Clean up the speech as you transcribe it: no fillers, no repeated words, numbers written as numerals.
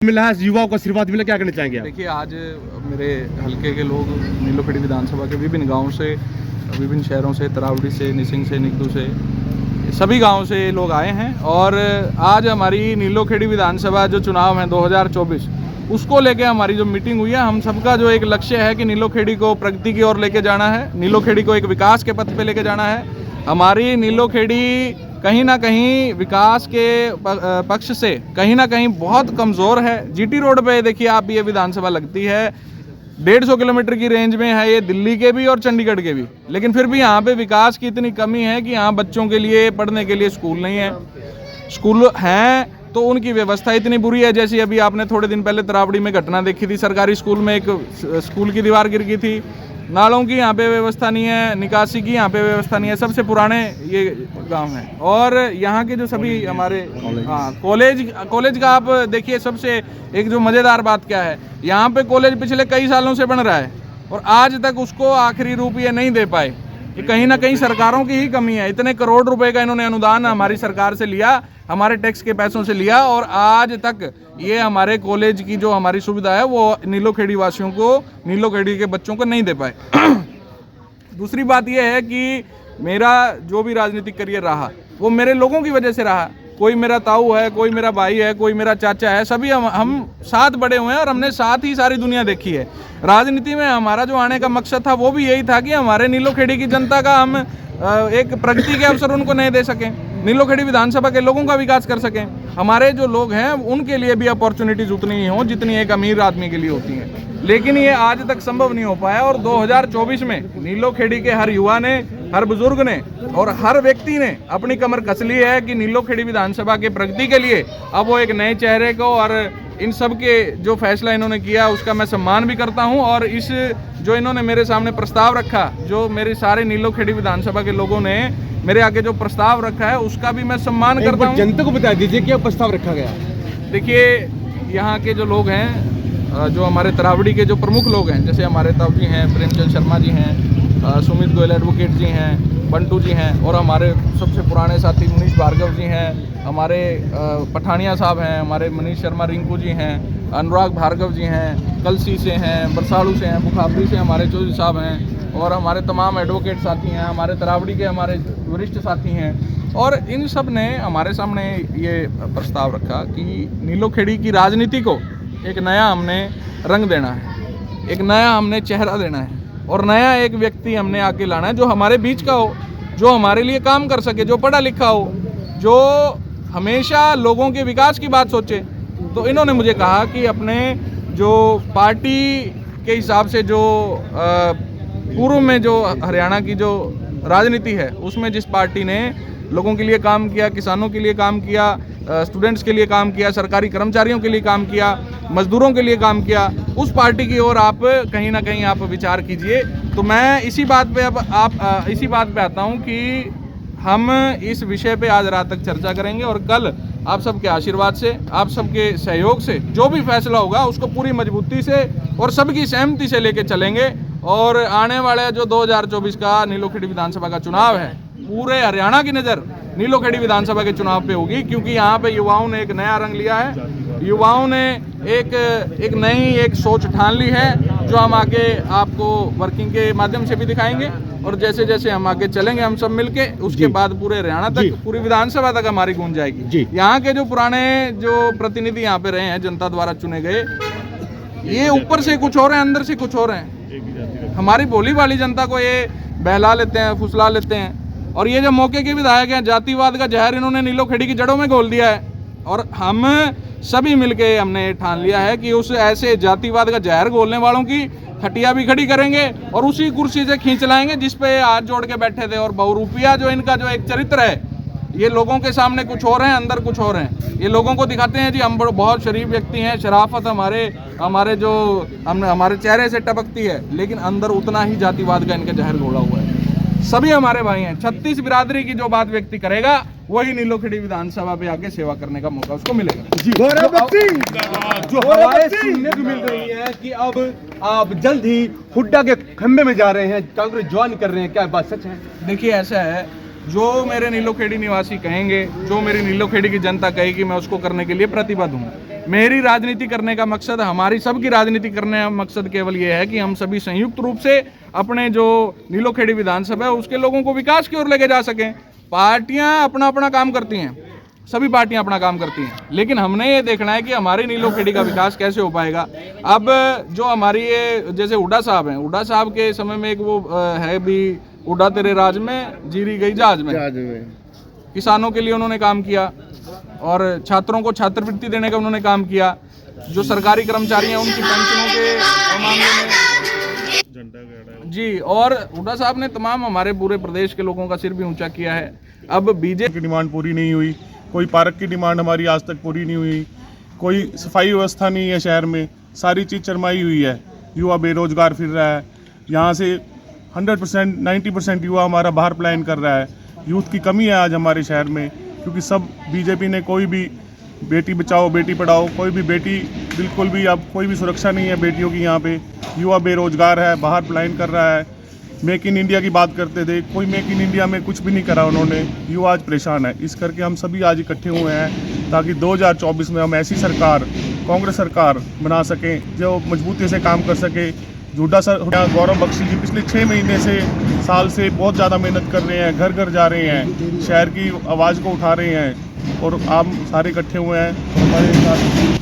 मिला है, युवाओं को आशीर्वाद मिला, क्या कहना चाहेंगे आप? देखिए, आज मेरे हल्के के लोग नीलोखेड़ी विधानसभा के विभिन्न गांवों से, विभिन्न शहरों से, तरावड़ी से, निसिंग से, निगदू से, सभी गांवों से लोग आए हैं। और आज हमारी नीलोखेड़ी विधानसभा जो चुनाव है 2024, उसको लेके हमारी जो मीटिंग हुई है, हम सबका जो एक लक्ष्य है कि नीलोखेड़ी को प्रगति की ओर लेके जाना है, नीलोखेड़ी को एक विकास के पथ पे लेके जाना है। हमारी नीलोखेड़ी कहीं ना कहीं विकास के पक्ष से कहीं ना कहीं बहुत कमज़ोर है। जीटी रोड पे देखिए आप, ये विधानसभा लगती है 150 किलोमीटर की रेंज में है, ये दिल्ली के भी और चंडीगढ़ के भी, लेकिन फिर भी यहाँ पे विकास की इतनी कमी है कि यहाँ बच्चों के लिए पढ़ने के लिए स्कूल नहीं है। स्कूल हैं तो उनकी व्यवस्था इतनी बुरी है, जैसे अभी आपने थोड़े दिन पहले तरावड़ी में घटना देखी थी, सरकारी स्कूल में एक स्कूल की दीवार गिर गई थी। नालों की यहाँ पे व्यवस्था नहीं है, निकासी की यहाँ पे व्यवस्था नहीं है। सबसे पुराने ये गांव हैं। और यहाँ के जो सभी हमारे कॉलेज का आप देखिए, सबसे एक जो मज़ेदार बात क्या है, यहाँ पे कॉलेज पिछले कई सालों से बन रहा है और आज तक उसको आखिरी रूप ये नहीं दे पाए। कि कहीं ना कहीं सरकारों की ही कमी है। इतने करोड़ रुपए का इन्होंने अनुदान हमारी सरकार से लिया, हमारे टैक्स के पैसों से लिया, और आज तक ये हमारे कॉलेज की जो हमारी सुविधा है वो नीलोखेड़ी वासियों को, नीलोखेड़ी के बच्चों को नहीं दे पाए। दूसरी बात यह है कि मेरा जो भी राजनीतिक करियर रहा वो मेरे लोगों की वजह से रहा। कोई मेरा ताऊ है, कोई मेरा भाई है, कोई मेरा चाचा है, सभी हम साथ बड़े हुए हैं और हमने साथ ही सारी दुनिया देखी है। राजनीति में हमारा जो आने का मकसद था वो भी यही था कि हमारे नीलोखेड़ी की जनता का हम एक प्रगति के अवसर उनको नहीं दे सकें, नीलोखेड़ी विधानसभा के लोगों का विकास कर सकें। हमारे जो लोग हैं उनके लिए भी अपॉर्चुनिटीज उतनी ही हों जितनी एक अमीर आदमी के लिए होती हैं, लेकिन ये आज तक संभव नहीं हो पाया। और 2024 में नीलोखेड़ी के हर युवा ने, हर बुजुर्ग ने और हर व्यक्ति ने अपनी कमर कस ली है कि नीलोखेड़ी विधानसभा के प्रगति के लिए अब वो एक नए चेहरे को, और इन सब के जो फैसला इन्होंने किया उसका मैं सम्मान भी करता हूं। और इस जो इन्होंने मेरे सामने प्रस्ताव रखा, जो मेरे सारे नीलोखेड़ी विधानसभा के लोगों ने मेरे आगे जो प्रस्ताव रखा है उसका भी मैं सम्मान करता हूँ। जनता को बता दीजिए क्या प्रस्ताव रखा गया? देखिए, यहाँ के जो लोग हैं, जो हमारे तरावड़ी के जो प्रमुख लोग हैं, जैसे हमारे ताऊ जी हैं, प्रेमचंद शर्मा जी हैं, सुमित गोयल एडवोकेट जी हैं, बंटू जी हैं, और हमारे सबसे पुराने साथी मनीष भार्गव जी हैं, हमारे पठानिया साहब हैं, हमारे मनीष शर्मा रिंकू जी हैं, अनुराग भार्गव जी हैं, कलसी से हैं, बरसाड़ू से हैं, बुखाबरी से हमारे चौधरी साहब हैं, और हमारे तमाम एडवोकेट साथी हैं, हमारे तरावड़ी के हमारे वरिष्ठ साथी हैं। और इन सब ने हमारे सामने ये प्रस्ताव रखा कि नीलोखेड़ी की राजनीति को एक नया हमने रंग देना है, एक नया हमने चेहरा देना है, और नया एक व्यक्ति हमने आके लाना है जो हमारे बीच का हो, जो हमारे लिए काम कर सके, जो पढ़ा लिखा हो, जो हमेशा लोगों के विकास की बात सोचे। तो इन्होंने मुझे कहा कि अपने जो पार्टी के हिसाब से जो पूर्व में जो हरियाणा की जो राजनीति है उसमें जिस पार्टी ने लोगों के लिए काम किया, किसानों के लिए काम किया, स्टूडेंट्स के लिए काम किया, सरकारी कर्मचारियों के लिए काम किया, मजदूरों के लिए काम किया, उस पार्टी की ओर आप कहीं ना कहीं आप विचार कीजिए। तो मैं इसी बात पे इसी बात पे आता हूँ कि हम इस विषय पे आज रात तक चर्चा करेंगे, और कल आप सबके आशीर्वाद से, आप सबके सहयोग से जो भी फैसला होगा उसको पूरी मजबूती से और सबकी सहमति से लेके चलेंगे। और आने वाले जो 2024 का नीलोखेड़ी विधानसभा का चुनाव है, पूरे हरियाणा की नज़र नीलोखेड़ी विधानसभा के चुनाव पे होगी, क्योंकि यहाँ पे युवाओं ने एक नया रंग लिया है, युवाओं ने एक नई एक सोच ठान ली है, जो हम आगे आपको वर्किंग के माध्यम से भी दिखाएंगे। और जैसे जैसे हम आगे चलेंगे हम सब मिलके, उसके बाद पूरे हरियाणा तक, पूरी विधानसभा तक हमारी गूंज जाएगी। यहाँ के जो पुराने जो प्रतिनिधि यहाँ पे रहे हैं, जनता द्वारा चुने गए, ये ऊपर से कुछ और हैं, अंदर से कुछ और हैं। हमारी भोली भाली जनता को ये बहला लेते हैं, फुसला लेते हैं। और ये जो मौके के विधायक हैं, जातिवाद का जहर इन्होंने नीलोखेड़ी की जड़ों में घोल दिया है। और हम सभी मिलके हमने ठान लिया है कि उस ऐसे जातिवाद का जहर घोलने वालों की खटिया भी खड़ी करेंगे और उसी कुर्सी से खींच लाएंगे जिस पे हाथ जोड़ के बैठे थे। और बहुरूपिया जो इनका जो एक चरित्र है, ये लोगों के सामने कुछ और हैं, अंदर कुछ और हैं। ये लोगों को दिखाते हैं जी हम बहुत शरीफ व्यक्ति हैं, शराफत हमारे जो हमारे चेहरे से टपकती है, लेकिन अंदर उतना ही जातिवाद का इनका जहर घोला हुआ है। सभी हमारे भाई हैं। 36 बिरादरी की जो बात व्यक्ति करेगा वही नीलोखेड़ी विधानसभा पे आके सेवा करने का मौका उसको मिलेगा। जी, जो हवाएं सुनने को मिल रही है कि अब आप जल्द ही हुड्डा के खंबे में जा रहे हैं, कांग्रेस ज्वाइन कर रहे हैं, क्या बात सच है? देखिए, ऐसा है, जो मेरे नीलोखेड़ी निवासी कहेंगे, जो मेरी नीलोखेड़ी की जनता कहेगी, मैं उसको करने के लिए प्रतिबद्ध हूँ। मेरी राजनीति करने का मकसद, हमारी सबकी राजनीति करने का मकसद केवल ये है कि हम सभी संयुक्त रूप से अपने जो नीलोखेड़ी विधानसभा है उसके लोगों को विकास की ओर लेके जा सकें। पार्टियां अपना अपना काम करती हैं, सभी पार्टियां अपना काम करती हैं, लेकिन हमने ये देखना है कि हमारी नीलोखेड़ी का विकास कैसे हो पाएगा। अब जो हमारी ये जैसे हुड्डा साहब हैं, हुड्डा साहब के समय में एक वो है भी, हुड्डा तेरे राज में जीरी गई जहाज में। किसानों के लिए उन्होंने काम किया और छात्रों को छात्रवृत्ति देने का उन्होंने काम किया। जो सरकारी कर्मचारी हैं उनकी पेंशनों के मामले में जी, और हुड्डा साहब ने तमाम हमारे पूरे प्रदेश के लोगों का सिर भी ऊंचा किया है। अब बीजेपी की डिमांड पूरी नहीं हुई, कोई पार्क की डिमांड हमारी आज तक पूरी नहीं हुई, कोई सफाई व्यवस्था नहीं है शहर में, सारी चीज़ चरमाई हुई है। युवा बेरोजगार फिर रहा है, यहाँ से 100% 90% युवा हमारा बाहर पलायन कर रहा है। यूथ की कमी है आज हमारे शहर में, क्योंकि सब बीजेपी ने कोई भी बेटी बचाओ बेटी पढ़ाओ, कोई भी बेटी बिल्कुल भी, अब कोई भी सुरक्षा नहीं है बेटियों की। यहाँ पे युवा बेरोजगार है, बाहर पलायन कर रहा है। मेक इन इंडिया की बात करते थे, कोई मेक इन इंडिया में कुछ भी नहीं करा उन्होंने। युवा आज परेशान है, इस करके हम सभी आज इकट्ठे हुए हैं ताकि 2024 में हम ऐसी सरकार, कांग्रेस सरकार बना सकें जो मजबूती से काम कर सके। हुड्डा सर गौरव बख्शी जी पिछले 6 महीने से, साल से बहुत ज़्यादा मेहनत कर रहे हैं, घर घर जा रहे हैं, शहर की आवाज़ को उठा रहे हैं और आप सारे इकट्ठे हुए हैं हमारे साथ।